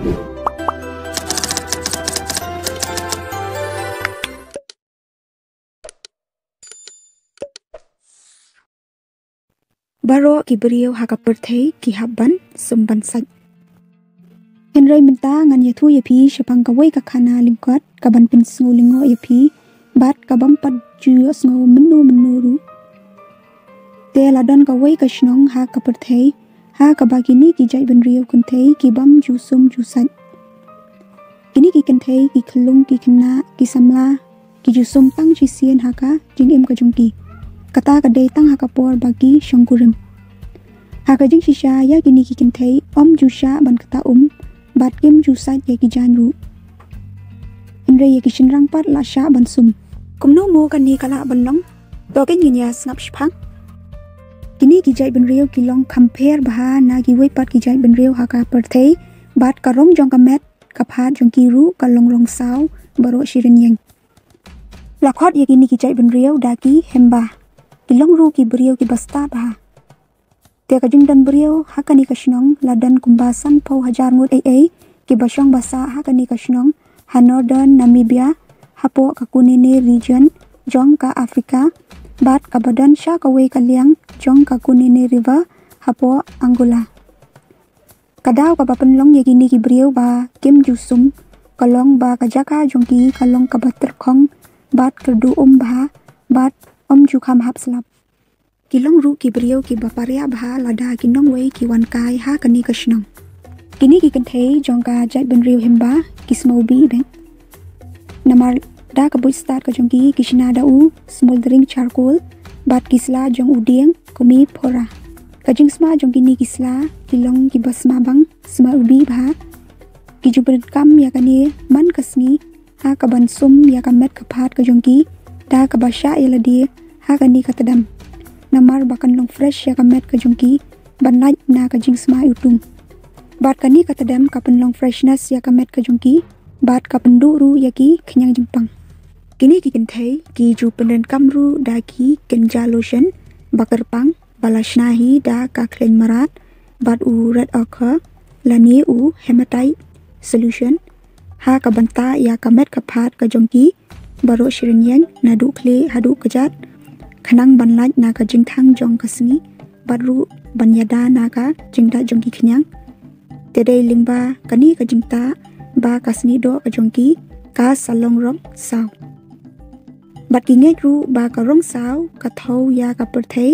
Baro ki beriau haka perthei ki habban sumban saj. Henry minta ngan yathu yapi syapang kawai ka khana lingkot kaban pinsngo lingo yapi bat kabam pad juyos ngo menu ru. Te ladon kawai ka shnong ha ka perthei ha ka bagini ki jai ben riau kunthei ki bam jusum jusaj. Kini ki kunthei ki khlung ki khna ki samla ki jusum tang chi sien haka jingim ka jungki. Kata kadai tang haka por bagi syongkurim. Haka jing shisha ya kini ki kinthei om jusha ban kata bat kim jusat ya ki janru. Indra ya ki shinrang pat la sha ban sum. Kumno mo kan ni kala ban long. To ken yin ya snap shpang. Kini ki jai ban riau ki long compare baha na ki wei pat ki jai ban riau haka perthei bat karong jong kamet kaphat jong ki ru ka long rong sao baro shirin yang. Lakhot ya kini ki jai ban riau daki hemba. Kilong ru ki beriau ki basta bah. Tia ka jing dan beriau hakani ka shnong ladan kumbasan pau hajar ngut ki basyong basa hakani ka shnong ha northern Namibia hapo ka kunene region jong ka Afrika bat ka badan sha ka wei ka liang jong ka kunene river hapo Angola. Kadaw ka papanlong yagini ki beriau ba kim jusum kalong ba ka jaka jong ki kalong ka baterkhong bat kerdu bah bat om jukam hap selap. Kilong ru ki beriau ki baparia bah lada kinong wei ki wan kai ha kani ka shnong. Kini ki kanthei jong ka jai ben riau hemba ki smobi ben. Namar da ka bui start ka jong ki kishna da u smoldering charcoal bat kisla jong udieng komi phora. Ka jing sma jong kini kisla kilong ki basma bang sma ubi bah ki jubren kam ya kani man kasni ha ka ban sum ya ka met ka phat ka jong ki da ka basha yeladi ha kani katadam namar bakan long fresh ya ka met ka jungki ban laj na ka jing sma utung bat kani katadam ka pen long freshness ya ka met ka jungki bat ka pendu ru ya ki khnyang jingpang. Kini ki kenthei ki ju penden kamru da ki kenja lotion bakar pang balashnahi da ka klen marat bat u red ochre lani u hematite solution ha ka banta ya ka met ka phat ka jungki baro shirin yang nadu kle hadu kajat khanang banlaj na ka jingthang jong kasni baru banyada na ka jingda jongki khnyang tedei lingba kani ka jingta ba kasni do ka jongki ka salong rong sao bat ki ngej ru ba ka rong sao ka thau ya ka perthei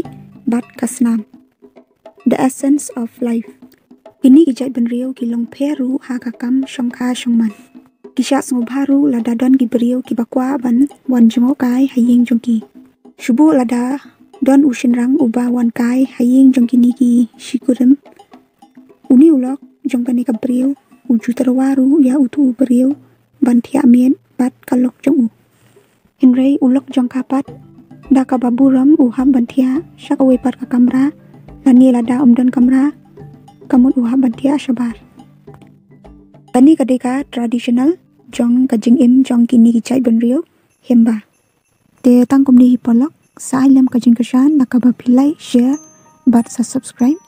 bat kasnam. The essence of life. Ini ki jai ben riau ki long peru ha ka kam shongkha shongman. Kisha sngo baru lada don ki beriau ki bakwa ban wan jongo kai haying jongki. Shubu lada don ushin rang uba wan kai haying jongki niki shikurim. Uni ulok jongkani ka beriau uju terwaru ya utu beriau ban thia mien bat kalok jong u. Henry ulok jong kapat da ka baburam uham ban thia shak awe pat ka kamra lani lada don kamra kamun uham ban thia shabar. Tani kadeka traditional jong kajing im jong kini ki chai ben riau hemba. Te tang komni hipolok sa ilam kajing kashan nakaba pilai share bat sa subscribe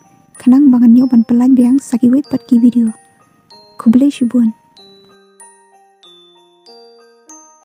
kanang bangan nyo ban pelan biang sakiwit pat ki video. Kublai shibun.